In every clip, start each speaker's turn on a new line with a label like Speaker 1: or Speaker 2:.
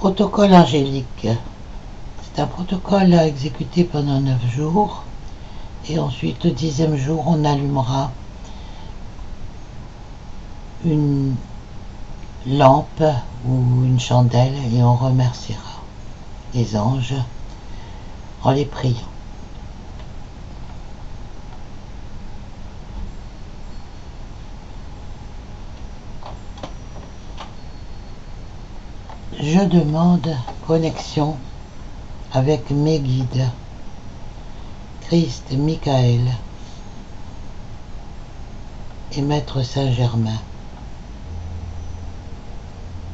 Speaker 1: Protocole angélique. C'est un protocole à exécuter pendant 9 jours. Et ensuite, le 10e jour, on allumera une lampe ou une chandelle et on remerciera les anges en les priant. Je demande connexion avec mes guides, Christ, Michael et Maître Saint-Germain,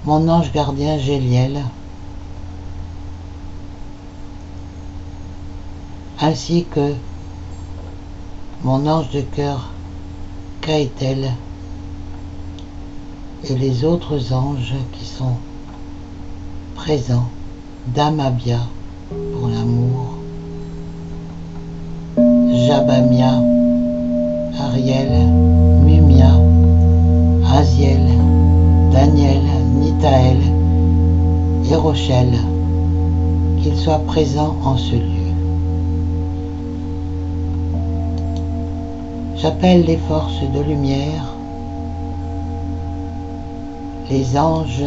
Speaker 1: mon ange gardien Géliel, ainsi que mon ange de cœur Kaëtel et les autres anges qui sont présents, Damabia pour l'amour, Jabamia, Ariel, Mumia, Aziel, Daniel, Nitaël et Rochelle, qu'ils soient présents en ce lieu. J'appelle les forces de lumière, les anges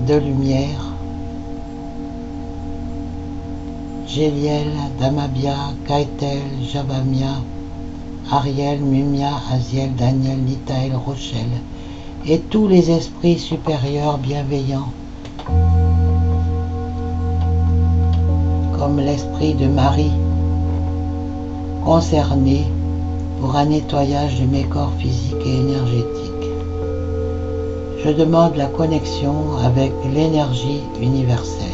Speaker 1: de lumière, Géliel, Damabia, Kaëtel, Jabamia, Ariel, Mumia, Aziel, Daniel, Nitaël, Rochelle, et tous les esprits supérieurs bienveillants, comme l'esprit de Marie, concerné pour un nettoyage de mes corps physiques et énergétiques. Je demande la connexion avec l'énergie universelle.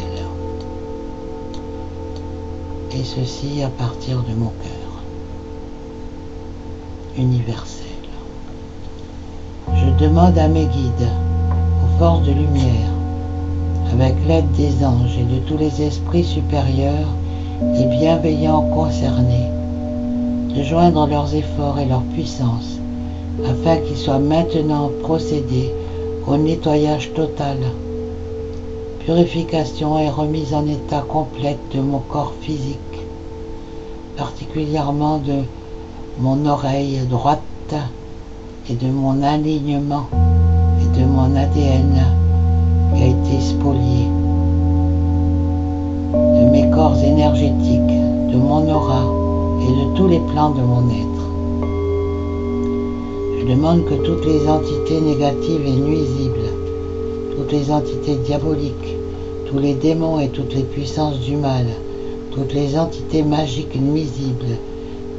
Speaker 1: Et ceci à partir de mon cœur universel. Je demande à mes guides, aux forces de lumière, avec l'aide des anges et de tous les esprits supérieurs et bienveillants concernés, de joindre leurs efforts et leur puissance, afin qu'ils soient maintenant procédés au nettoyage total, purification et remise en état complète de mon corps physique, particulièrement de mon oreille droite et de mon alignement et de mon ADN qui a été spolié, de mes corps énergétiques, de mon aura et de tous les plans de mon être. Je demande que toutes les entités négatives et nuisibles, toutes les entités diaboliques, tous les démons et toutes les puissances du mal, toutes les entités magiques nuisibles,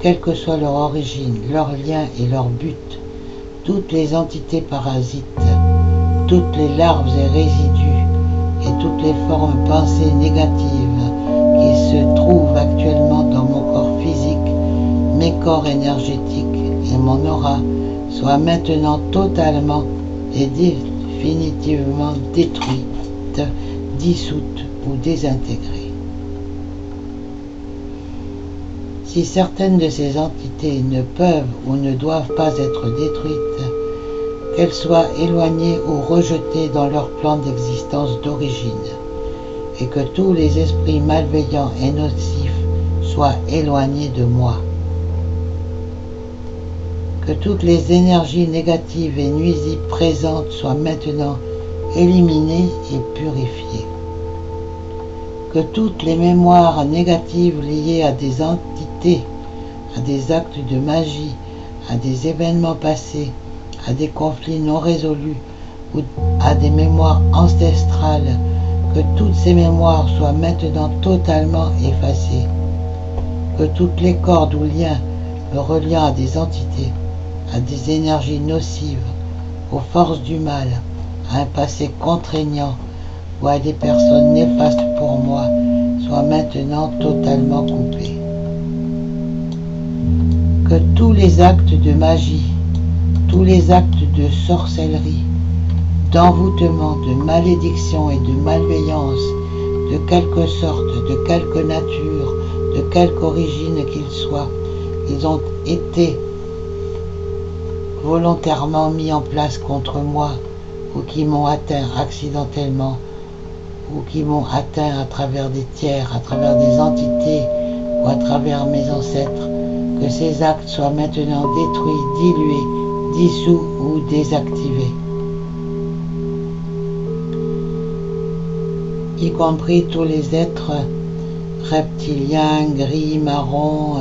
Speaker 1: quelle que soit leur origine, leur lien et leur but, toutes les entités parasites, toutes les larves et résidus et toutes les formes pensées négatives qui se trouvent actuellement dans mon corps physique, mes corps énergétiques et mon aura soient maintenant totalement et définitivement détruites, dissoutes ou désintégrées. Si certaines de ces entités ne peuvent ou ne doivent pas être détruites, qu'elles soient éloignées ou rejetées dans leur plan d'existence d'origine, et que tous les esprits malveillants et nocifs soient éloignés de moi. Que toutes les énergies négatives et nuisibles présentes soient maintenant éliminées et purifiées. Que toutes les mémoires négatives liées à des entités, à des actes de magie, à des événements passés, à des conflits non résolus ou à des mémoires ancestrales, que toutes ces mémoires soient maintenant totalement effacées. Que toutes les cordes ou liens me reliant à des entités, à des énergies nocives, aux forces du mal, à un passé contraignant ou à des personnes néfastes pour moi, soient maintenant totalement coupés. Que tous les actes de magie, tous les actes de sorcellerie, d'envoûtement, de malédiction et de malveillance, de quelque sorte, de quelque nature, de quelque origine qu'ils soient, ils ont été volontairement mis en place contre moi ou qui m'ont atteint accidentellement ou qui m'ont atteint à travers des tiers, à travers des entités ou à travers mes ancêtres, que ces actes soient maintenant détruits, dilués, dissous ou désactivés. Y compris tous les êtres reptiliens, gris, marron,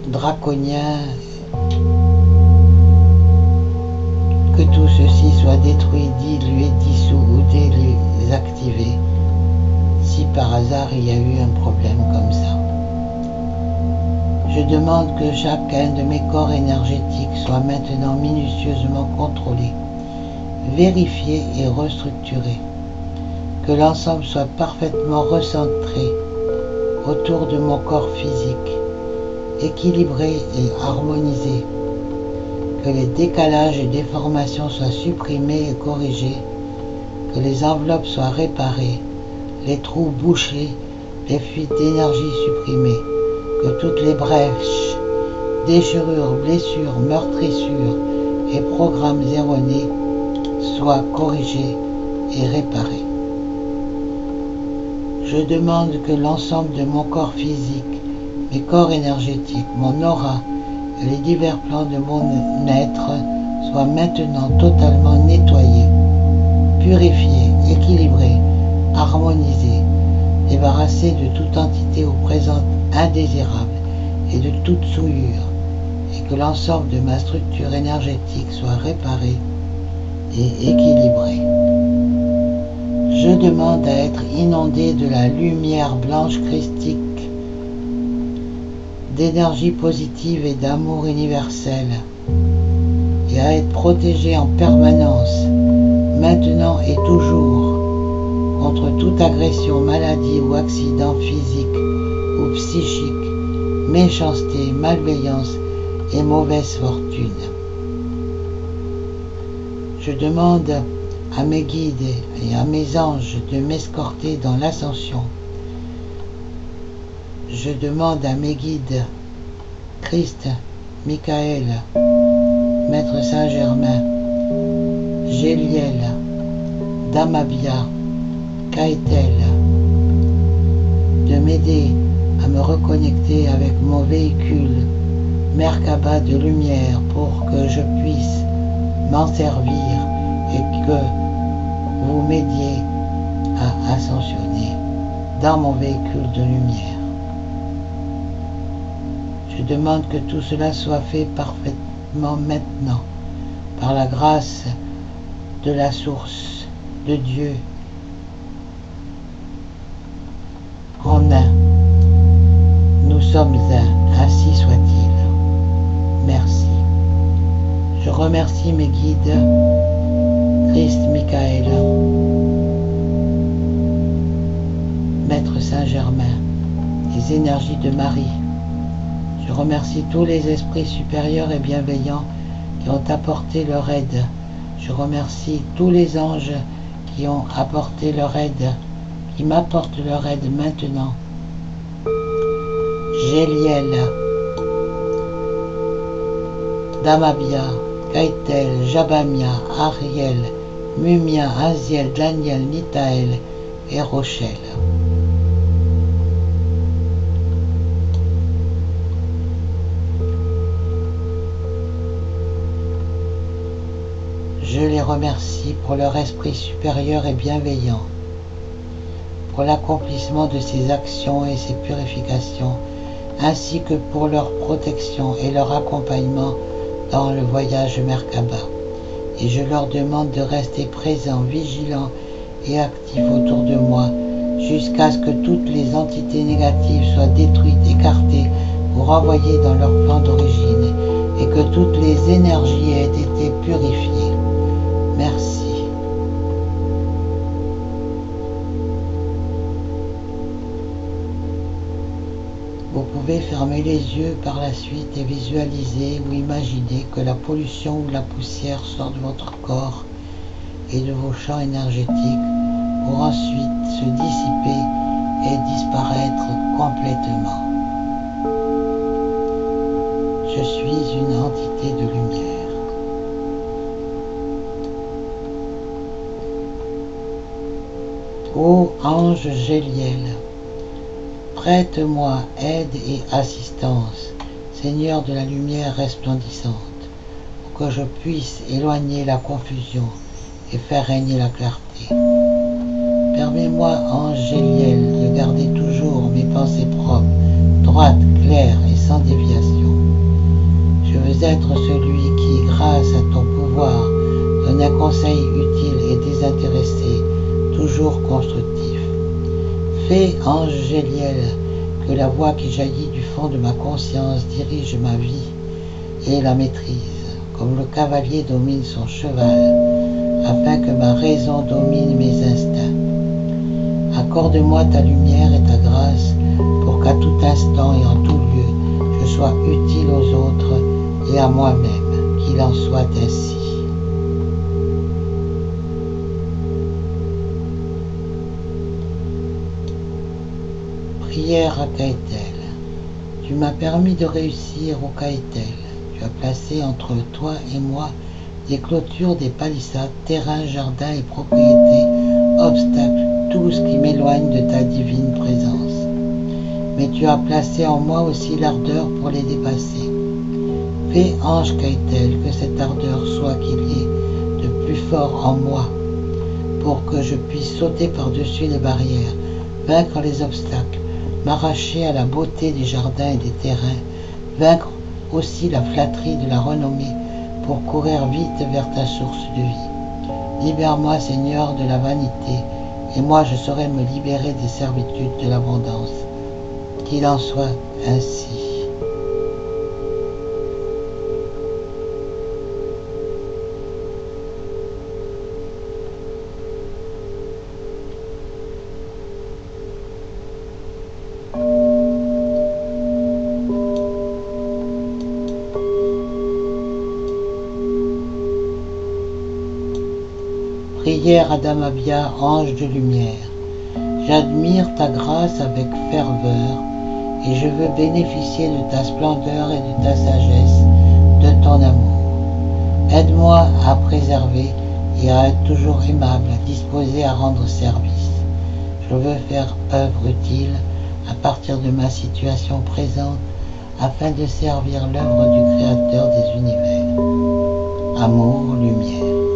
Speaker 1: draconiens, que tout ceci soit détruit, dilué, dissous ou désactivé, si par hasard il y a eu un problème comme ça. Je demande que chacun de mes corps énergétiques soit maintenant minutieusement contrôlé, vérifié et restructuré, que l'ensemble soit parfaitement recentré autour de mon corps physique, équilibré et harmonisé, que les décalages et déformations soient supprimés et corrigés, que les enveloppes soient réparées, les trous bouchés, les fuites d'énergie supprimées, que toutes les brèches, déchirures, blessures, meurtrissures et programmes erronés soient corrigés et réparés. Je demande que l'ensemble de mon corps physique, mes corps énergétiques, mon aura et les divers plans de mon être soient maintenant totalement nettoyés, purifiés, équilibrés, harmonisés, débarrassés de toute entité ou présente indésirable et de toute souillure, et que l'ensemble de ma structure énergétique soit réparé et équilibré. Je demande à être inondé de la lumière blanche christique, d'énergie positive et d'amour universel, et à être protégé en permanence, maintenant et toujours, contre toute agression, maladie ou accident physique ou psychique, méchanceté, malveillance et mauvaise fortune. Je demande à mes guides et à mes anges de m'escorter dans l'ascension. Je demande à mes guides, Christ, Michael, Maître Saint-Germain, Géliel, Damabia, Kaetel, de m'aider à me reconnecter avec mon véhicule Merkaba de lumière pour que je puisse m'en servir et que vous m'aidiez à ascensionner dans mon véhicule de lumière. Je demande que tout cela soit fait parfaitement maintenant, par la grâce de la source, de Dieu, en un. Nous sommes un, ainsi soit-il. Merci. Je remercie mes guides, Christ, Michael, Maître Saint-Germain, les énergies de Marie. Je remercie tous les esprits supérieurs et bienveillants qui ont apporté leur aide. Je remercie tous les anges qui ont apporté leur aide, qui m'apportent leur aide maintenant. Géliel, Damabia, Kaetel, Jabamia, Ariel, Mumia, Aziel, Daniel, Nitael et Rochelle. Je les remercie pour leur esprit supérieur et bienveillant, pour l'accomplissement de ces actions et ces purifications, ainsi que pour leur protection et leur accompagnement dans le voyage Merkaba. Et je leur demande de rester présents, vigilants et actifs autour de moi, jusqu'à ce que toutes les entités négatives soient détruites, écartées ou renvoyées dans leur plan d'origine, et que toutes les énergies aient été purifiées. Merci. Vous pouvez fermer les yeux par la suite et visualiser ou imaginer que la pollution ou la poussière sort de votre corps et de vos champs énergétiques pour ensuite se dissiper et disparaître complètement. Je suis une entité de lumière. Ô ange Géliel, prête-moi aide et assistance, Seigneur de la lumière resplendissante, pour que je puisse éloigner la confusion et faire régner la clarté. Permets-moi, ange Géliel, de garder toujours mes pensées propres, droites, claires et sans déviation. Je veux être celui qui, grâce à ton pouvoir, donne un conseil utile et désintéressé, toujours constructif. Fais, ange Géliel, que la voix qui jaillit du fond de ma conscience dirige ma vie et la maîtrise, comme le cavalier domine son cheval, afin que ma raison domine mes instincts. Accorde-moi ta lumière et ta grâce pour qu'à tout instant et en tout lieu, je sois utile aux autres et à moi-même, qu'il en soit ainsi. Prière à Caïtel. Tu m'as permis de réussir au Caïtel. Tu as placé entre toi et moi des clôtures, des palissades, terrains, jardins et propriétés, obstacles, tout ce qui m'éloigne de ta divine présence. Mais tu as placé en moi aussi l'ardeur pour les dépasser. Fais, ange Caïtel, que cette ardeur soit qu'il y ait de plus fort en moi, pour que je puisse sauter par-dessus les barrières, vaincre les obstacles, m'arracher à la beauté des jardins et des terrains, vaincre aussi la flatterie de la renommée, pour courir vite vers ta source de vie. Libère-moi, Seigneur, de la vanité, et moi je saurai me libérer des servitudes de l'abondance. Qu'il en soit ainsi. Prière à Damabia, ange de lumière. J'admire ta grâce avec ferveur et je veux bénéficier de ta splendeur et de ta sagesse, de ton amour. Aide-moi à préserver et à être toujours aimable, disposé à rendre service. Je veux faire œuvre utile à partir de ma situation présente afin de servir l'œuvre du Créateur des univers. Amour, lumière.